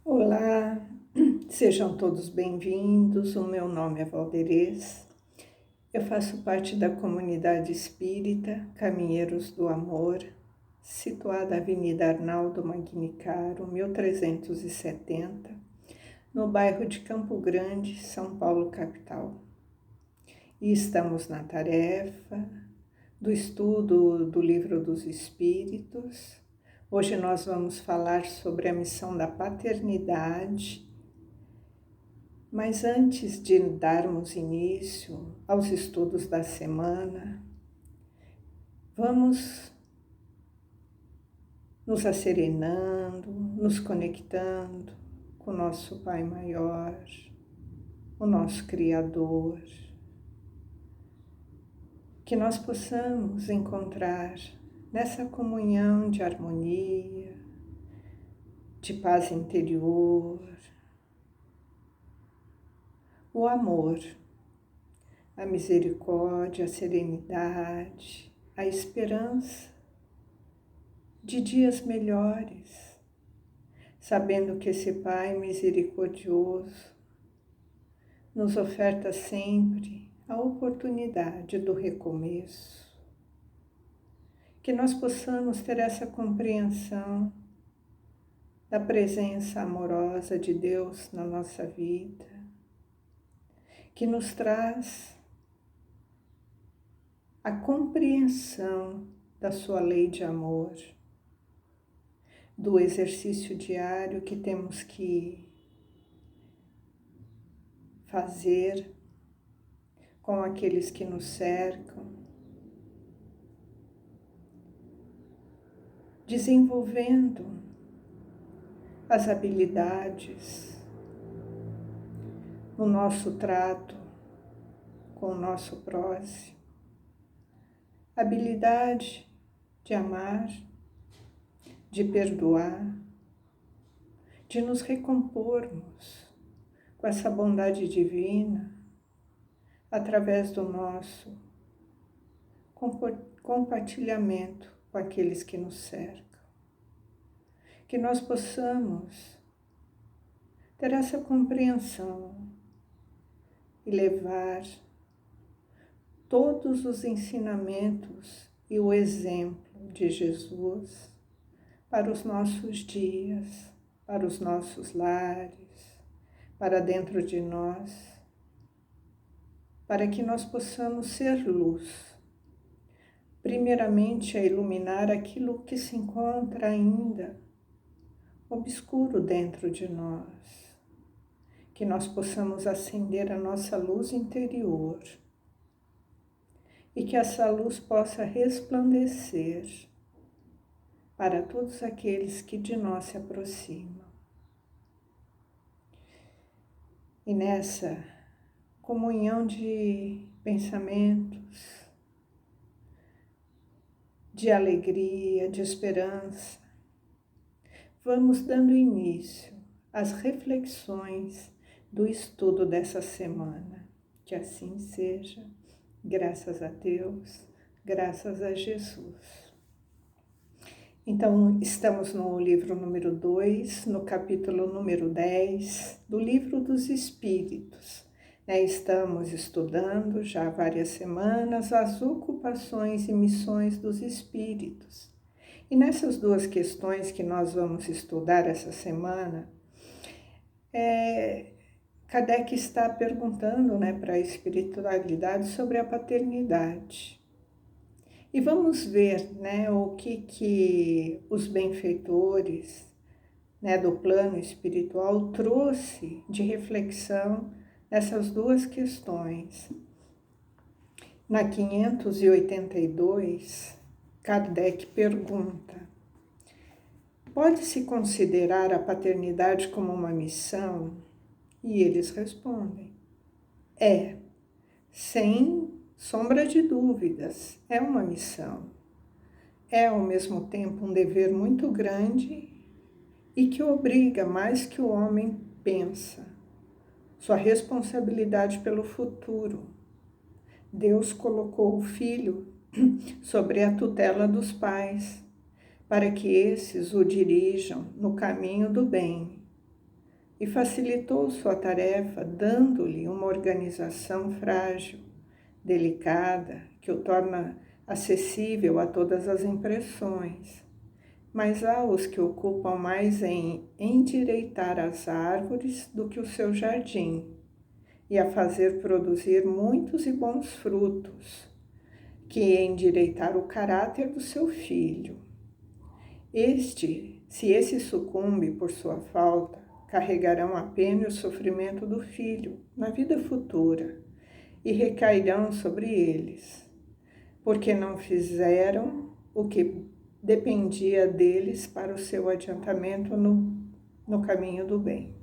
Olá, sejam todos bem-vindos. O meu nome é Valderez. Eu faço parte da comunidade espírita Caminheiros do Amor, situada na Avenida Arnaldo Magnicaro, 1370, no bairro de Campo Grande, São Paulo, capital. E estamos na tarefa do estudo do Livro dos Espíritos. Hoje nós vamos falar sobre a missão da paternidade. Mas antes de darmos início aos estudos da semana, vamos nos asserenando, nos conectando com o nosso Pai Maior, o nosso Criador. Que nós possamos encontrar nessa comunhão de harmonia, de paz interior, o amor, a misericórdia, a serenidade, a esperança de dias melhores, sabendo que esse Pai misericordioso nos oferta sempre a oportunidade do recomeço. Que nós possamos ter essa compreensão da presença amorosa de Deus na nossa vida, que nos traz a compreensão da sua lei de amor, do exercício diário que temos que fazer com aqueles que nos cercam, desenvolvendo as habilidades no nosso trato com o nosso próximo, habilidade de amar, de perdoar, de nos recompormos com essa bondade divina através do nosso compartilhamento com aqueles que nos cercam. Que nós possamos ter essa compreensão e levar todos os ensinamentos e o exemplo de Jesus para os nossos dias, para os nossos lares, para dentro de nós, para que nós possamos ser luz, primeiramente a iluminar aquilo que se encontra ainda obscuro dentro de nós, que nós possamos acender a nossa luz interior e que essa luz possa resplandecer para todos aqueles que de nós se aproximam. E nessa comunhão de pensamentos, de alegria, de esperança, vamos dando início às reflexões do estudo dessa semana. Que assim seja, graças a Deus, graças a Jesus. Então, estamos no livro número 2, no capítulo número 10 do Livro dos Espíritos. Estamos estudando já há várias semanas as ocupações e missões dos espíritos. E nessas duas questões que nós vamos estudar essa semana, Kardec está perguntando para a espiritualidade sobre a paternidade. E vamos ver o que os benfeitores do plano espiritual trouxe de reflexão nessas duas questões. Na 582, Kardec pergunta: pode-se considerar a paternidade como uma missão? E eles respondem: sem sombra de dúvidas, é uma missão. É ao mesmo tempo um dever muito grande e que obriga mais que o homem pensa. Sua responsabilidade pelo futuro. Deus colocou o filho sobre a tutela dos pais, para que esses o dirijam no caminho do bem, e facilitou sua tarefa, dando-lhe uma organização frágil, delicada, que o torna acessível a todas as impressões. Mas há os que ocupam mais em endireitar as árvores do que o seu jardim, e a fazer produzir muitos e bons frutos, que endireitar o caráter do seu filho. Se esse sucumbe por sua falta, carregarão a pena e o sofrimento do filho na vida futura e recairão sobre eles, porque não fizeram o que dependia deles para o seu adiantamento no caminho do bem.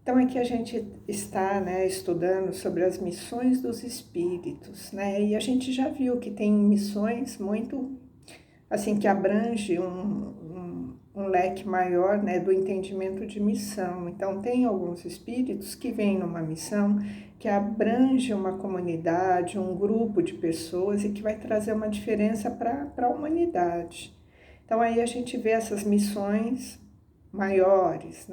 Então aqui a gente está, estudando sobre as missões dos espíritos, e a gente já viu que tem missões muito, assim, que abrange um leque maior, do entendimento de missão. Então tem alguns espíritos que vêm numa missão que abrange uma comunidade, um grupo de pessoas e que vai trazer uma diferença para a humanidade. Então aí a gente vê essas missões maiores,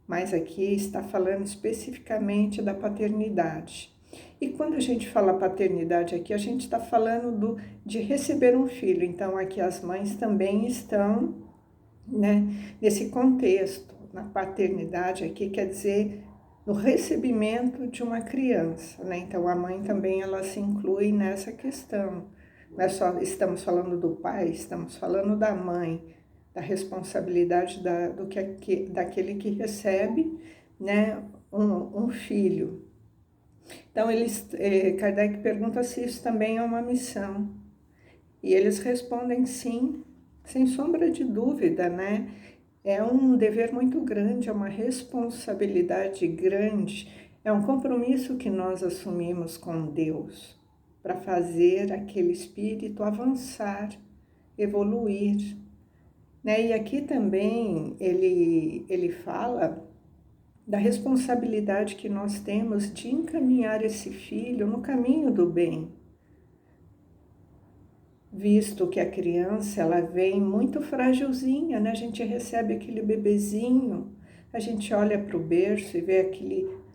Mas aqui está falando especificamente da paternidade. E quando a gente fala paternidade aqui, a gente está falando de receber um filho. Então aqui as mães também estão, nesse contexto. Na paternidade aqui quer dizer no recebimento de uma criança, Então a mãe também ela se inclui nessa questão. Não é só estamos falando do pai, estamos falando da mãe, da responsabilidade daquele que recebe, um filho. Então, Kardec pergunta se isso também é uma missão. E eles respondem sim, sem sombra de dúvida, É um dever muito grande, é uma responsabilidade grande, é um compromisso que nós assumimos com Deus para fazer aquele espírito avançar, evoluir. E aqui também ele fala da responsabilidade que nós temos de encaminhar esse filho no caminho do bem, visto que a criança ela vem muito frágilzinha, A gente recebe aquele bebezinho, a gente olha para o berço e vê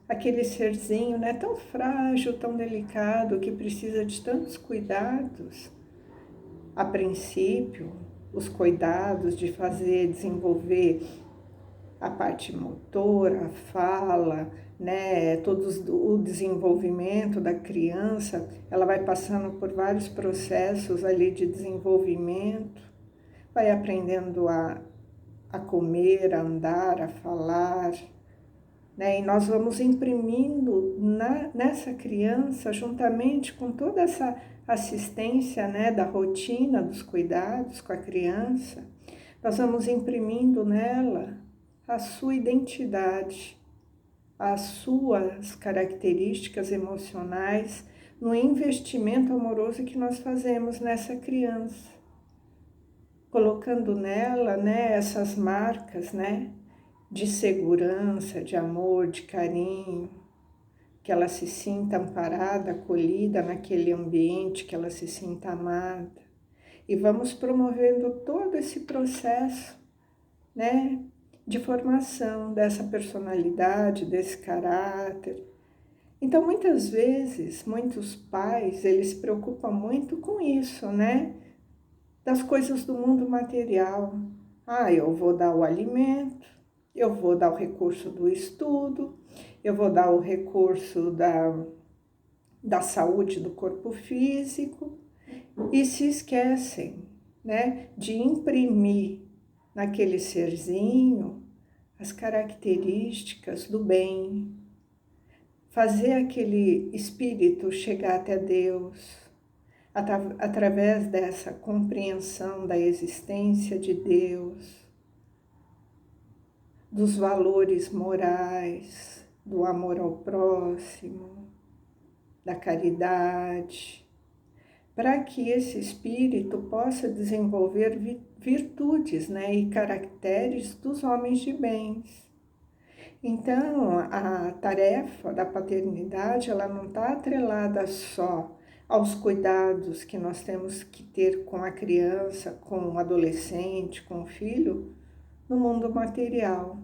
aquele serzinho, tão frágil, tão delicado, que precisa de tantos cuidados. A princípio, os cuidados de desenvolver a parte motora, a fala, o desenvolvimento da criança, ela vai passando por vários processos ali de desenvolvimento, vai aprendendo a comer, a andar, a falar, E nós vamos imprimindo nessa criança, juntamente com toda essa assistência, da rotina, dos cuidados com a criança, nós vamos imprimindo nela a sua identidade, as suas características emocionais no investimento amoroso que nós fazemos nessa criança, colocando nela, essas marcas, de segurança, de amor, de carinho, que ela se sinta amparada, acolhida naquele ambiente, que ela se sinta amada. E vamos promovendo todo esse processo, de formação dessa personalidade, desse caráter. Então, muitas vezes, muitos pais, eles se preocupam muito com isso, Das coisas do mundo material. Eu vou dar o alimento, eu vou dar o recurso do estudo, eu vou dar o recurso da saúde do corpo físico e se esquecem, de imprimir naquele serzinho as características do bem, fazer aquele espírito chegar até Deus, através dessa compreensão da existência de Deus, dos valores morais, do amor ao próximo, da caridade, para que esse espírito possa desenvolver virtudes, e caracteres dos homens de bens. Então, a tarefa da paternidade, ela não está atrelada só aos cuidados que nós temos que ter com a criança, com o adolescente, com o filho, no mundo material.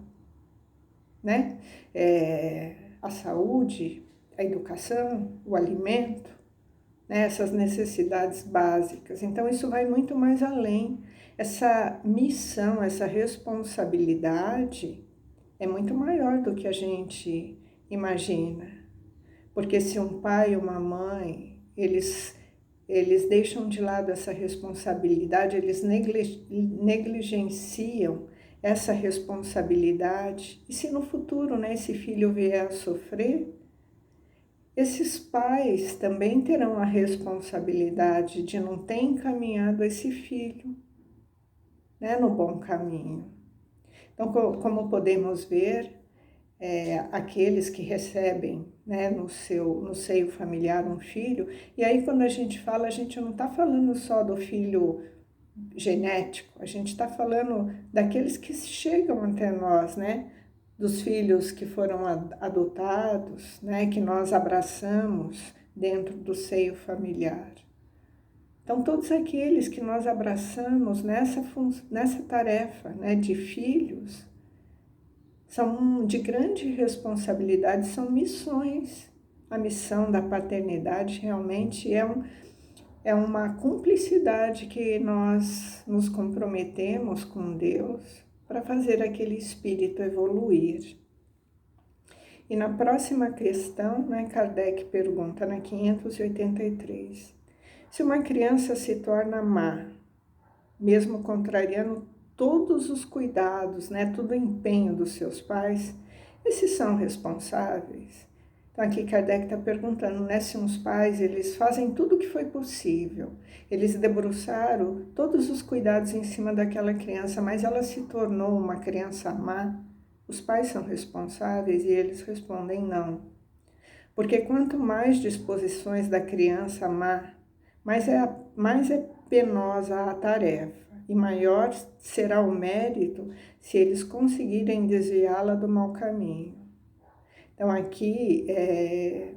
né? A saúde, a educação, o alimento, né? Essas necessidades básicas. Então, isso vai muito mais além. Essa missão, essa responsabilidade é muito maior do que a gente imagina. Porque se um pai e uma mãe, eles deixam de lado essa responsabilidade, eles negligenciam essa responsabilidade. E se no futuro, né, esse filho vier a sofrer, esses pais também terão a responsabilidade de não ter encaminhado esse filho, né, no bom caminho. Então, como podemos ver, aqueles que recebem, né, no seio familiar um filho, e aí quando a gente fala, a gente não está falando só do filho genético, a gente está falando daqueles que chegam até nós, né, dos filhos que foram adotados, né, que nós abraçamos dentro do seio familiar. Então, todos aqueles que nós abraçamos nessa tarefa, né, de filhos, são de grande responsabilidade, são missões. A missão da paternidade realmente é uma cumplicidade que nós nos comprometemos com Deus para fazer aquele espírito evoluir. E na próxima questão, né, Kardec pergunta, na 583, se uma criança se torna má, mesmo contrariando todos os cuidados, né, todo o empenho dos seus pais, esses são responsáveis? Então aqui Kardec está perguntando, né, se uns pais, eles fazem tudo o que foi possível, eles debruçaram todos os cuidados em cima daquela criança, mas ela se tornou uma criança má, os pais são responsáveis? E eles respondem não. Porque quanto mais disposições da criança má, mais é penosa a tarefa e maior será o mérito se eles conseguirem desviá-la do mau caminho. Então aqui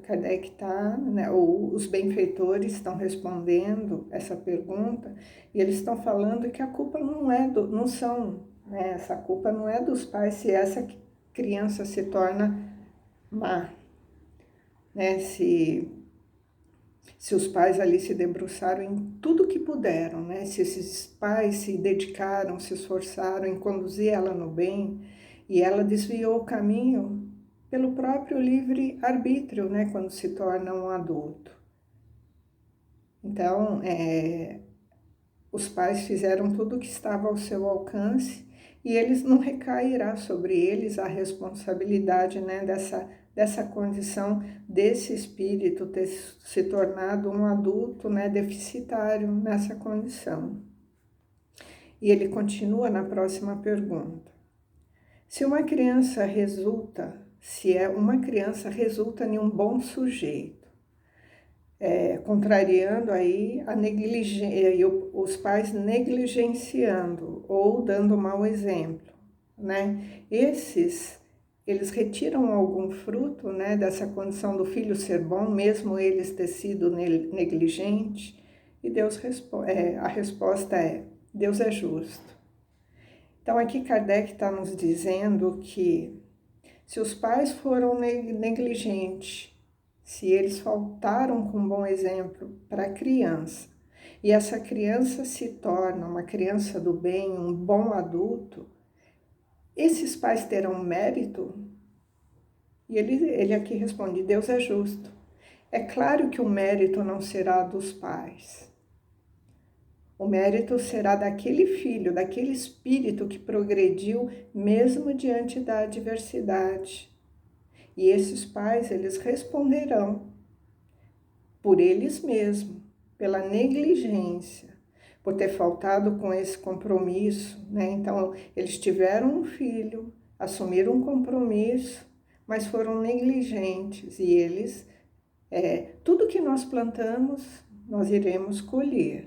Kardec está, né, os benfeitores estão respondendo essa pergunta e eles estão falando que a culpa não são, né, essa culpa não é dos pais se essa criança se torna má, né, se os pais ali se debruçaram em tudo que puderam, né? Se esses pais se dedicaram, se esforçaram em conduzir ela no bem e ela desviou o caminho pelo próprio livre-arbítrio, né? Quando se torna um adulto. Então, os pais fizeram tudo o que estava ao seu alcance e eles não recairá sobre eles a responsabilidade, né? Dessa condição desse espírito ter se tornado um adulto, né, deficitário nessa condição. E ele continua na próxima pergunta. Se uma criança resulta em um bom sujeito, contrariando aí a negligência, os pais negligenciando ou dando mau exemplo, né? Eles retiram algum fruto, né, dessa condição do filho ser bom, mesmo eles ter sido negligente? E a resposta é: Deus é justo. Então aqui Kardec está nos dizendo que se os pais foram negligentes, se eles faltaram com um bom exemplo para a criança, e essa criança se torna uma criança do bem, um bom adulto, esses pais terão mérito? E ele aqui responde: Deus é justo. É claro que o mérito não será dos pais. O mérito será daquele filho, daquele espírito que progrediu mesmo diante da adversidade. E esses pais, eles responderão por eles mesmos, pela negligência, por ter faltado com esse compromisso, né? Então, eles tiveram um filho, assumiram um compromisso, mas foram negligentes e eles, tudo que nós plantamos, nós iremos colher.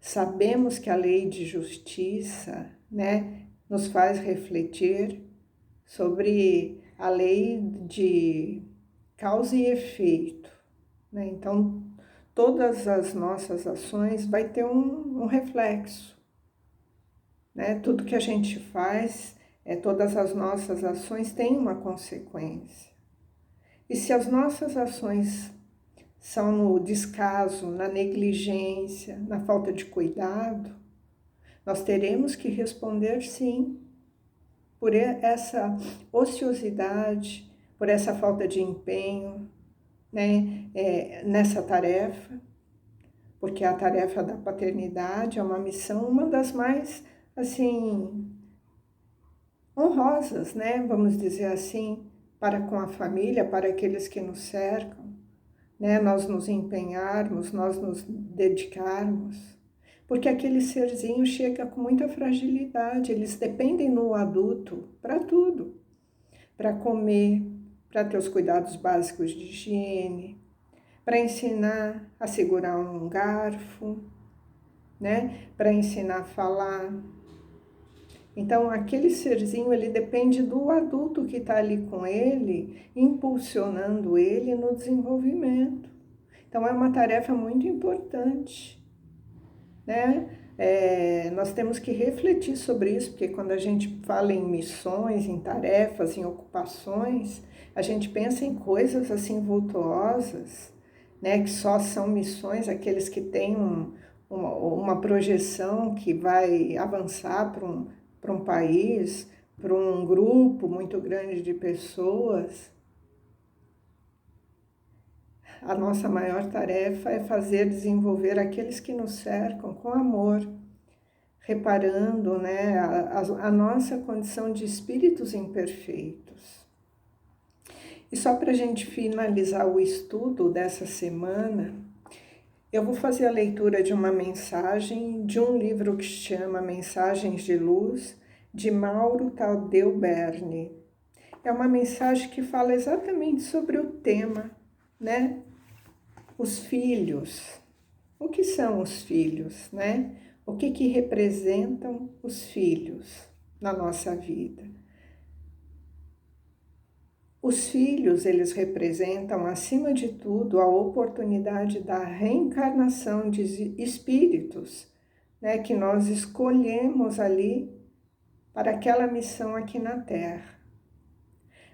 Sabemos que a lei de justiça, né, nos faz refletir sobre a lei de causa e efeito, né? Então, todas as nossas ações vai ter um reflexo, né? Tudo que a gente faz Todas as nossas ações têm uma consequência. E se as nossas ações são no descaso, na negligência, na falta de cuidado, nós teremos que responder sim, por essa ociosidade, por essa falta de empenho, né, nessa tarefa, porque a tarefa da paternidade é uma missão, uma das mais, assim, honrosas, né, vamos dizer assim, para com a família, para aqueles que nos cercam, né, nós nos empenharmos, nós nos dedicarmos, porque aquele serzinho chega com muita fragilidade, eles dependem do adulto para tudo, para comer, para ter os cuidados básicos de higiene, para ensinar a segurar um garfo, né, para ensinar a falar. Então, aquele serzinho, ele depende do adulto que está ali com ele, impulsionando ele no desenvolvimento. Então, é uma tarefa muito importante, né? Nós temos que refletir sobre isso, porque quando a gente fala em missões, em tarefas, em ocupações, a gente pensa em coisas assim vultuosas, né? Que só são missões aqueles que têm uma projeção que vai avançar para um país, para um grupo muito grande de pessoas. A nossa maior tarefa é fazer desenvolver aqueles que nos cercam com amor, reparando, né, a nossa condição de espíritos imperfeitos. E só para a gente finalizar o estudo dessa semana, eu vou fazer a leitura de uma mensagem de um livro que se chama Mensagens de Luz, de Mauro Tadeu Berni. É uma mensagem que fala exatamente sobre o tema, né? Os filhos. O que são os filhos, né? O que representam os filhos na nossa vida? Os filhos, eles representam, acima de tudo, a oportunidade da reencarnação de espíritos, né, que nós escolhemos ali para aquela missão aqui na Terra.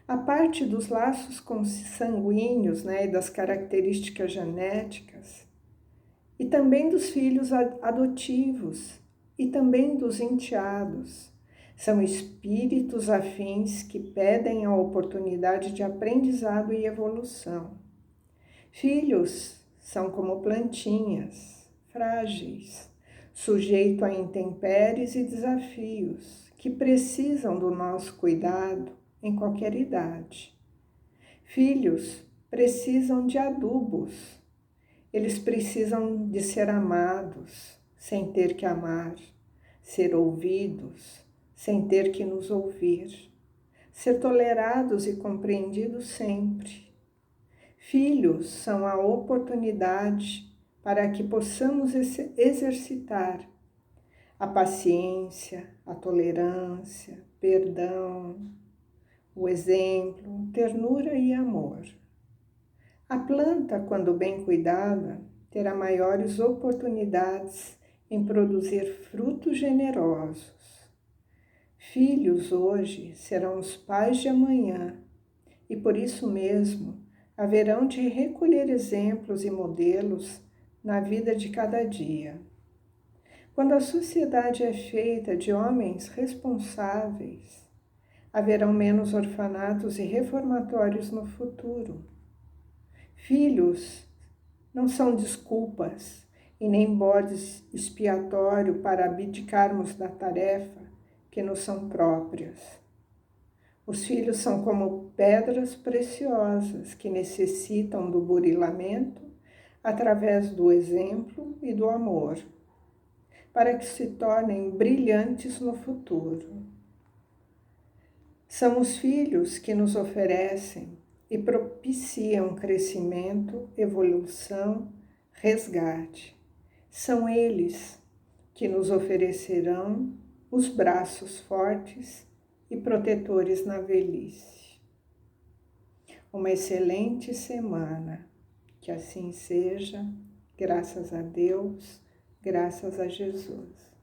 A parte dos laços consanguíneos, né, e das características genéticas, e também dos filhos adotivos, e também dos enteados. São espíritos afins que pedem a oportunidade de aprendizado e evolução. Filhos são como plantinhas, frágeis, sujeitos a intempéries e desafios, que precisam do nosso cuidado em qualquer idade. Filhos precisam de adubos. Eles precisam de ser amados, sem ter que amar, ser ouvidos, sem ter que nos ouvir, ser tolerados e compreendidos sempre. Filhos são a oportunidade para que possamos exercitar a paciência, a tolerância, perdão, o exemplo, ternura e amor. A planta, quando bem cuidada, terá maiores oportunidades em produzir frutos generosos. Filhos hoje serão os pais de amanhã e por isso mesmo haverão de recolher exemplos e modelos na vida de cada dia. Quando a sociedade é feita de homens responsáveis, haverão menos orfanatos e reformatórios no futuro. Filhos não são desculpas e nem bodes expiatório para abdicarmos da tarefa que nos são próprias. Os filhos são como pedras preciosas que necessitam do burilamento através do exemplo e do amor, para que se tornem brilhantes no futuro. São os filhos que nos oferecem e propiciam crescimento, evolução, resgate. São eles que nos oferecerão os braços fortes e protetores na velhice. Uma excelente semana, que assim seja, graças a Deus, graças a Jesus.